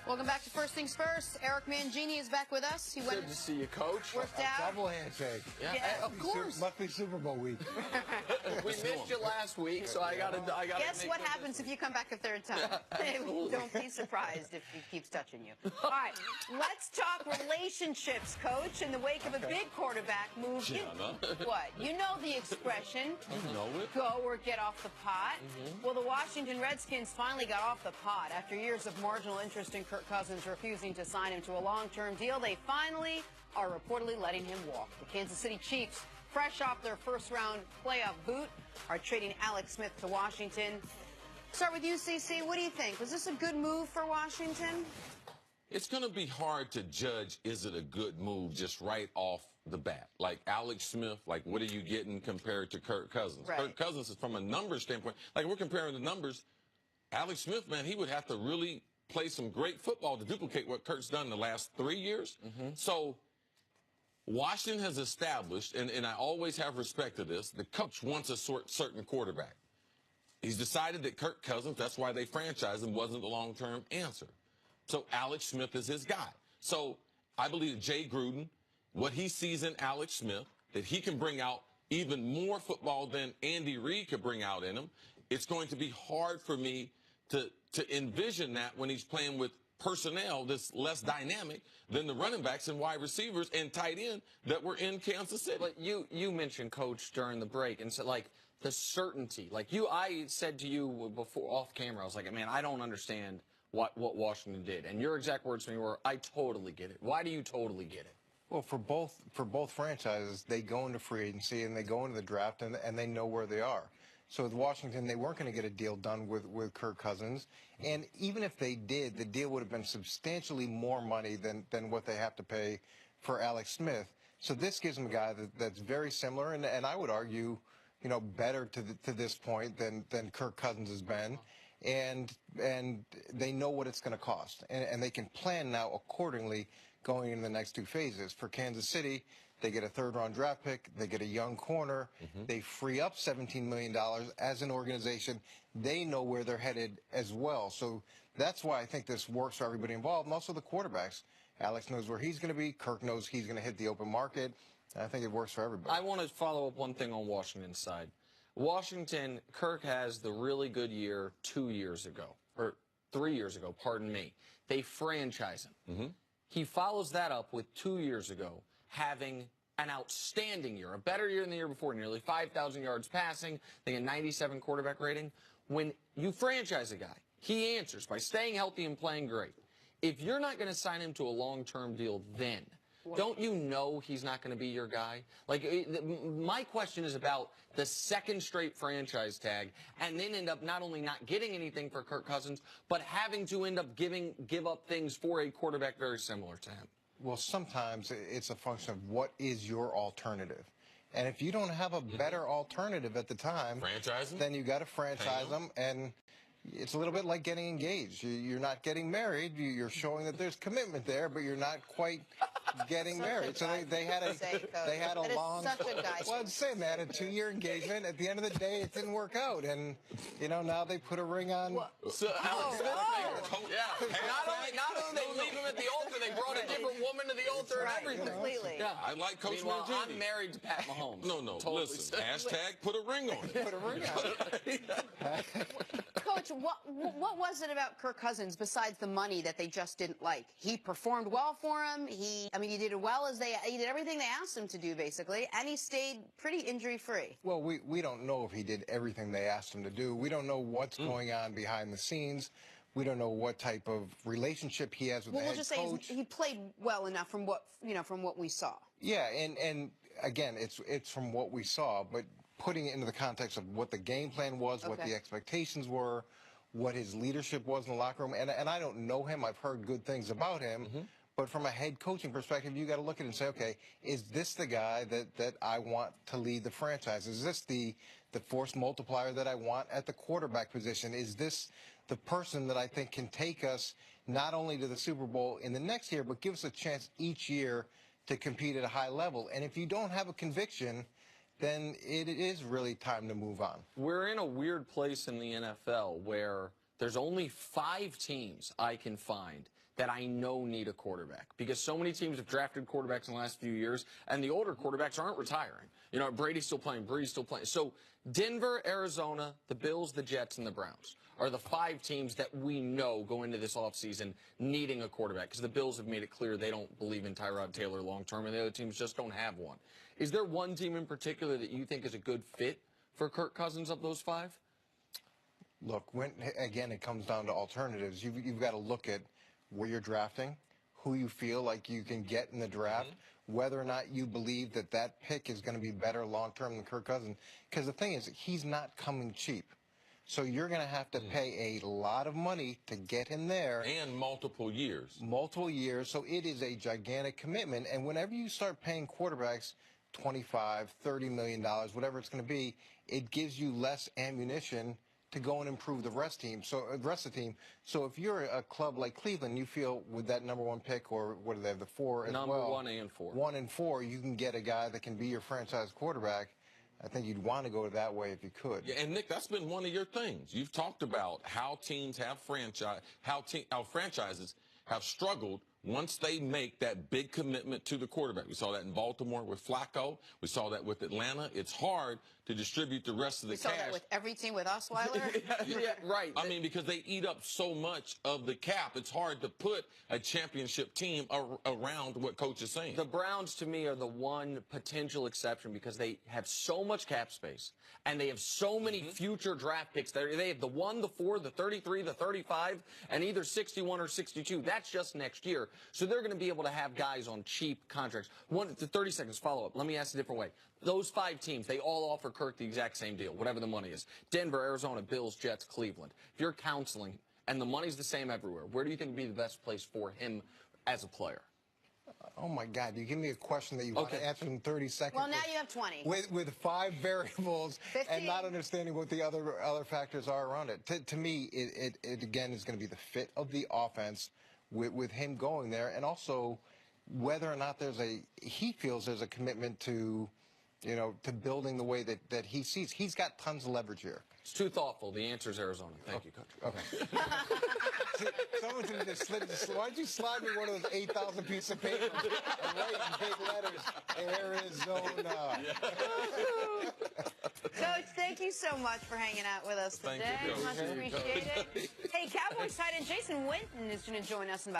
Welcome back to First Things First. Eric Mangini is back with us. He went Good to see you, Coach. Worked out. Double handshake. Yeah, of course. Must be Super Bowl week. We missed you last week, so I got to. Guess what happens if you come back a third time? Don't be surprised if he keeps touching you. All right, let's talk relationships, Coach. In the wake of a big quarterback move. What? You know the expression. You know it. Go or get off the pot. Well, the Washington Redskins finally got off the pot after years of marginal interest in Kirk Cousins refusing to sign him to a long-term deal. They finally are reportedly letting him walk. The Kansas City Chiefs, fresh off their first-round playoff boot, are trading Alex Smith to Washington. Start with you, CC. What do you think? Was this a good move for Washington? It's going to be hard to judge, is it a good move just right off the bat? Like Alex Smith, like what are you getting compared to Kirk Cousins? Right. Kirk Cousins is from a numbers standpoint. Like we're comparing the numbers. Alex Smith, man, he would have to really play some great football to duplicate what Kirk's done in the last 3 years. So Washington has established, and I always have respect to this, the coach wants a certain quarterback. He's decided that Kirk Cousins, that's why they franchised him, wasn't the long-term answer. So Alex Smith is his guy. So I believe that Jay Gruden, what he sees in Alex Smith, that he can bring out even more football than Andy Reid could bring out in him. It's going to be hard for me to envision that when he's playing with personnel that's less dynamic than the running backs and wide receivers and tight end that were in Kansas City. But you mentioned, Coach, during the break, and said, like, the certainty. Like, I said to you before off camera, I was like, man, I don't understand what Washington did. And your exact words to me were, I totally get it. Why do you totally get it? Well, for both franchises, they go into free agency and they go into the draft and they know where they are. So with Washington, they weren't going to get a deal done with Kirk Cousins. And even if they did, the deal would have been substantially more money than what they have to pay for Alex Smith. So this gives them a guy that's very similar, and I would argue, you know, better to this point than Kirk Cousins has been. And they know what it's going to cost. And they can plan now accordingly going into the next two phases. For Kansas City, they get a third-round draft pick. They get a young corner. They free up $17 million as an organization. They know where they're headed as well. So that's why I think this works for everybody involved, and also the quarterbacks. Alex knows where he's going to be. Kirk knows he's going to hit the open market. I think it works for everybody. I want to follow up one thing on Washington's side. Washington, Kirk has the really good year 2 years ago, or 3 years ago, pardon me. They franchise him. He follows that up with 2 years ago having an outstanding year, a better year than the year before, nearly 5,000 yards passing, I think a 97 quarterback rating. When you franchise a guy, he answers by staying healthy and playing great. If you're not going to sign him to a long-term deal then, don't you know he's not going to be your guy? Like, my question is about the second straight franchise tag and then end up not only not getting anything for Kirk Cousins, but having to end up give up things for a quarterback very similar to him. Well, sometimes it's a function of what is your alternative. And if you don't have a better alternative at the time, then you got to franchise them. And it's a little bit like getting engaged. You're not getting married. You're showing that there's commitment there, but you're not quite getting married. So they had a long. Well, I'm saying they had a 2-year engagement. At the end of the day, it didn't work out, and you know now they put a ring on. So Alex Smith, yeah. Not only they leave him at the altar, they brought a different woman to the altar and everything. Completely. Yeah, I like Coach Mangini. I'm married to Pat Mahomes. No, totally. Listen. Hashtag put a ring on it. Put a ring on it. Coach, what was it about Kirk Cousins besides the money that they just didn't like? He performed well for him. He did it well he did everything they asked him to do, basically, and he stayed pretty injury-free. Well, we don't know if he did everything they asked him to do. We don't know what's going on behind the scenes. We don't know what type of relationship he has with the head coach. We'll just say he played well enough from what we saw. Yeah, and again, it's from what we saw, but putting it into the context of what the game plan was, what the expectations were, what his leadership was in the locker room, and I don't know him. I've heard good things about him. But from a head coaching perspective, you got to look at it and say, okay, is this the guy that I want to lead the franchise? Is this the force multiplier that I want at the quarterback position? Is this the person that I think can take us not only to the Super Bowl in the next year, but give us a chance each year to compete at a high level? And if you don't have a conviction, then it is really time to move on. We're in a weird place in the NFL where there's only 5 teams I can find that I know need a quarterback, because so many teams have drafted quarterbacks in the last few years, and the older quarterbacks aren't retiring. You know, Brady's still playing, Bree's still playing. So Denver, Arizona, the Bills, the Jets, and the Browns are the 5 teams that we know go into this offseason needing a quarterback, because the Bills have made it clear they don't believe in Tyrod Taylor long term, and the other teams just don't have one. Is there one team in particular that you think is a good fit for Kirk Cousins of those 5? Look, again, it comes down to alternatives. You've got to look at where you're drafting, who you feel like you can get in the draft, whether or not you believe that that pick is going to be better long-term than Kirk Cousins. Because the thing is, he's not coming cheap. So you're going to have to pay a lot of money to get him there. And multiple years. Multiple years. So it is a gigantic commitment. And whenever you start paying quarterbacks $25, $30 million, whatever it's going to be, it gives you less ammunition to go and improve the rest of the team. So if you're a club like Cleveland, you feel with that number 1 pick, or what do they have, the 4 as well? Number 1 and 4. 1 and 4, you can get a guy that can be your franchise quarterback. I think you'd want to go that way if you could. Yeah, and Nick, that's been one of your things. You've talked about how teams have how franchises have struggled once they make that big commitment to the quarterback. We saw that in Baltimore with Flacco. We saw that with Atlanta. It's hard to distribute the rest of the cash. We saw that with every team with Osweiler. Yeah, right. I mean, because they eat up so much of the cap, it's hard to put a championship team around what coach is saying. The Browns, to me, are the one potential exception, because they have so much cap space, and they have so many future draft picks. They have the 1, the 4, the 33, the 35, and either 61 or 62. That's just next year. So they're going to be able to have guys on cheap contracts. 30 seconds follow-up. Let me ask a different way. Those 5 teams, they all offer Kirk the exact same deal, whatever the money is. Denver, Arizona, Bills, Jets, Cleveland. If you're counseling and the money's the same everywhere, where do you think would be the best place for him as a player? Oh, my God. You give me a question that you want to answer in 30 seconds. Well, now you have 20. With 5 variables 15. and not understanding what the other factors are around it. To me, it again is going to be the fit of the offense with him going there, and also whether or not he feels there's a commitment to, to building the way that he sees. He's got tons of leverage here. It's too thoughtful. The answer is Arizona. Thank you, Coach. Okay. Someone just why don't you slide me one of those 8,000 pieces of paper and write in big letters, Arizona. Coach, thank you so much for hanging out with us today. Thank you, Coach. Much appreciated. Hey, Cowboys tight end Jason Witten is going to join us in about